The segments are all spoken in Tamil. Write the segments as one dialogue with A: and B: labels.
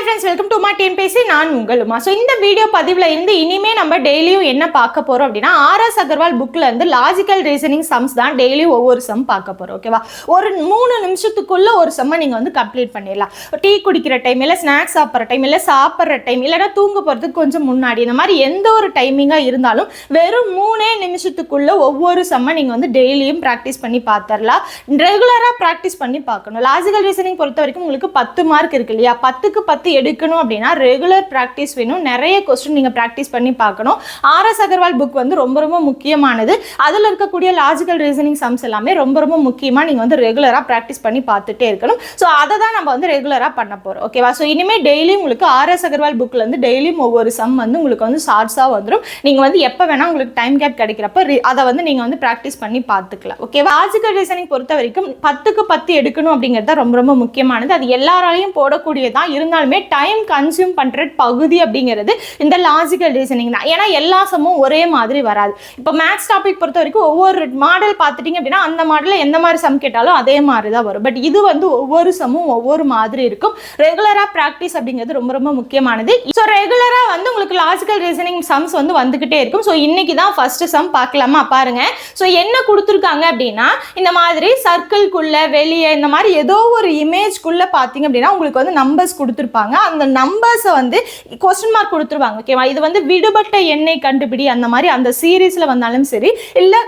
A: ஃப்ரெண்ட்ஸ், வெல்கம் டு மா டிஎன்பிஎஸ்சி. நான் உங்கள் உமா. ஸோ இந்த வீடியோ பதிவில் இருந்து இனிமே நம்ம டெய்லியும் என்ன பார்க்க போகிறோம் அப்படின்னா, ஆர்எஸ் அகர்வால் புக்கில் இருந்து லாஜிக்கல் ரீசனிங் சம்ஸ் தான் டெய்லியும் ஒவ்வொரு சம் பார்க்க போகிறோம். ஓகேவா? ஒரு 3 நிமிஷத்துக்குள்ள ஒரு சம்மை நீங்கள் வந்து கம்ப்ளீட் பண்ணிடலாம். டீ குடிக்கிற டைம், இல்லை ஸ்நாக்ஸ் சாப்பிட்ற டைம், இல்லை சாப்பிட்ற டைம், இல்லைனா தூங்க போகிறதுக்கு கொஞ்சம் முன்னாடி, இந்த மாதிரி எந்த ஒரு டைமிங்காக இருந்தாலும் வெறும் 3 நிமிஷத்துக்குள்ள ஒவ்வொரு சம்மை நீங்கள் வந்து டெய்லியும் ப்ராக்டிஸ் பண்ணி பார்த்துடலாம். ரெகுலராக ப்ராக்டிஸ் பண்ணி பார்க்கணும். லாஜிக்கல் ரீசனிங் பொறுத்த வரைக்கும் உங்களுக்கு 10 மார்க் இருக்கு இல்லையா? 10க்கு 10 எடுக்கணும் அப்படின்னா ரெகுலர் ப்ராக்டிஸ் வேணும். நிறைய கொஸ்டின் நீங்கள் ப்ராக்டிஸ் பண்ணி பார்க்கணும். ஆர்எஸ் அகர்வால் புக் வந்து ரொம்ப ரொம்ப முக்கியமானது. அதில் இருக்கக்கூடிய லாஜிக்கல் ரீசனிங் சம்ஸ் எல்லாமே ரொம்ப ரொம்ப முக்கியமாக நீங்கள் வந்து ரெகுலராக ப்ராக்டிஸ் பண்ணி பார்த்துட்டே இருக்கணும். ஸோ அதை தான் நம்ம வந்து ரெகுலராக பண்ண போகிறோம். ஓகேவா? ஸோ இனிமேல் டெய்லியும் உங்களுக்கு ஆர்எஸ் அகர்வால் புக்லேருந்து டெய்லியும் ஒவ்வொரு சம் வந்து உங்களுக்கு வந்து ஷார்ட்ஸாக வந்துடும். நீங்கள் வந்து எப்போ வேணால் உங்களுக்கு டைம் கேப் கிடைக்கிறப்ப அதை வந்து நீங்கள் வந்து ப்ராக்டிஸ் பண்ணி பார்த்துக்கலாம். ஓகேவா? லாஜிக்கல் ரீசனிங் பொறுத்த வரைக்கும் 10க்கு 10 எடுக்கணும் அப்படிங்கிறது தான் ரொம்ப ரொம்ப முக்கியமானது. அது எல்லாராலையும் போடக்கூடியதான். இருந்தாலுமே டைம் கன்சியூம் பண்ணுற பகுதி அப்படிங்கிறது இந்த லாஜிக்கல் ரீசனிங் தான். ஏன்னா எல்லா சம்மும் ஒரே மாதிரி வராது. இப்போ மேத்ஸ் டாபிக் பொறுத்த வரைக்கும் ஒவ்வொரு மாடல் பார்த்துட்டிங்க அப்படின்னா அந்த மாடலில் எந்த மாதிரி சம் கேட்டாலும் அதே மாதிரி தான் வரும். பட் இது வந்து ஒவ்வொரு சம்மும் ஒவ்வொரு மாதிரி இருக்கும். ரெகுலராக ப்ராக்டிஸ் அப்படிங்கிறது ரொம்ப ரொம்ப முக்கியமானது. ஸோ ரெகுலராக வந்து உங்களுக்கு லாஜிக்கல் ரீசனிங் சம்ஸ் வந்து வந்துகிட்டே இருக்கும். ஸோ இன்னைக்கு தான் ஃபர்ஸ்ட் சம் பார்க்கலாமா? பாருங்க. ஸோ என்ன கொடுத்துருக்காங்க அப்படின்னா, இந்த மாதிரி சர்க்கிள்குள்ள வெளியே இந்த மாதிரி ஏதோ ஒரு இமேஜ்குள்ள பார்த்தீங்க அப்படின்னா உங்களுக்கு வந்து நம்பர்ஸ் கொடுத்துருப்பாங்க. அந்த நம்பர்ஸை வந்து கொஸ்டின் மார்க் கொடுத்துருவாங்க. ஓகேவா? இது வந்து விடுபட்ட எண்ணை கண்டுபிடி, அந்த மாதிரி அந்த சீரீஸில் வந்தாலும் சரி, இல்லை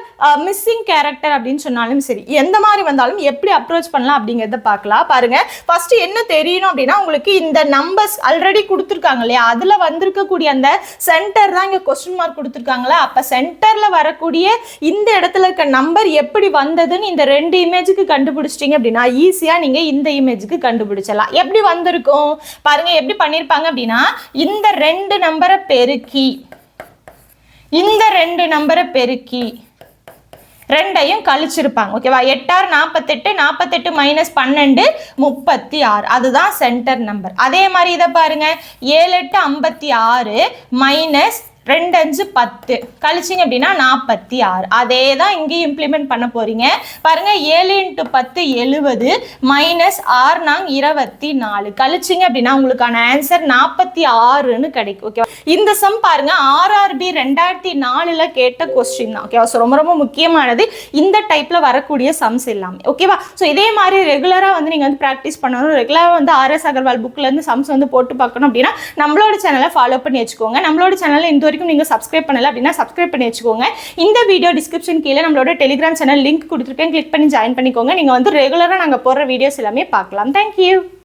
A: மிஸ்ஸிங் கேரக்டர் அப்படின்னு சொன்னாலும் சரி, எந்த மாதிரி வந்தாலும் எப்படி அப்ரோச் பண்ணலாம் அப்படிங்கிறத பார்க்கலாம். பாருங்க. ஃபர்ஸ்ட் என்ன தெரியணும் அப்படின்னா, உங்களுக்கு இந்த நம்பர்ஸ் ஆல்ரெடி கொடுத்துருக்காங்க இல்லையா? அதில் வந்திருக்கக்கூடிய அந்த சென்டர் தான் இங்கே கொஸ்டின் மார்க் கொடுத்துருக்காங்களா? அப்போ சென்டரில் வரக்கூடிய இந்த இடத்துல இருக்க நம்பர் எப்படி வந்ததுன்னு இந்த 2 இமேஜுக்கு கண்டுபிடிச்சிட்டிங்க அப்படின்னா ஈஸியாக நீங்கள் இந்த இமேஜுக்கு கண்டுபிடிச்சலாம். எப்படி வந்திருக்கும் பாருங்க. எப்படி பண்ணியிருப்பாங்க அப்படின்னா, இந்த 2 நம்பரை பெருக்கி இந்த 2 நம்பரை பெருக்கி 2ஐயும் கழிச்சிருப்பாங்க. ஓகேவா? 8 6 48, 48 மைனஸ் 12 36. அதுதான் சென்டர் நம்பர். அதே மாதிரி இதை பாருங்க. 7 8 56 மைனஸ் 2 5 10 கழிச்சிங்க அப்படின்னா 46. அதே தான் இங்கேயும் இம்ப்ளிமெண்ட் பண்ண போறீங்க. பாருங்க. 7 × 10 70 மைனஸ் 6 நாங்க 24 கழிச்சிங்க அப்படின்னா உங்களுக்கான ஆன்சர் 46ன்னு கிடைக்கும். ஓகேவா? இந்த சம் பாருங்க RRB 2004 கேட்ட கொஸ்டின் தான். ஓகேவா? ஸோ ரொம்ப ரொம்ப முக்கியமானது இந்த டைப்ல வரக்கூடிய சம்ஸ் எல்லாமே. ஓகேவா? ஸோ இதே மாதிரி ரெகுலரா வந்து நீங்க வந்து ப்ராக்டிஸ் பண்ணணும். ரெகுலரா வந்து ஆர்எஸ் அகர்வால் புக்ல இருந்து சம்ஸ் வந்து போட்டு பார்க்கணும் அப்படின்னா நம்மளோட சேனலை ஃபாலோ பண்ணி வச்சுக்கோங்க. நம்மளோட சேனலை இந்த நீங்க சப்ஸ்கிரைப் பண்ணல அப்படின்னா சப்ஸ்கிரைப் பண்ணி வச்சுக்கோங்க. இந்த வீடியோ டிஸ்கிரிப்ஷன் கீழே நம்மளோட டெலிகிராம் சேனல் லிங்க் கொடுத்துருக்கேன். கிளிக் பண்ணி ஜாயின் பண்ணிக்கோங்க. நீங்க வந்து ரெகுலரா நாங்க போடுற வீடியோஸ் எல்லாமே பார்க்கலாம். தேங்க்யூ.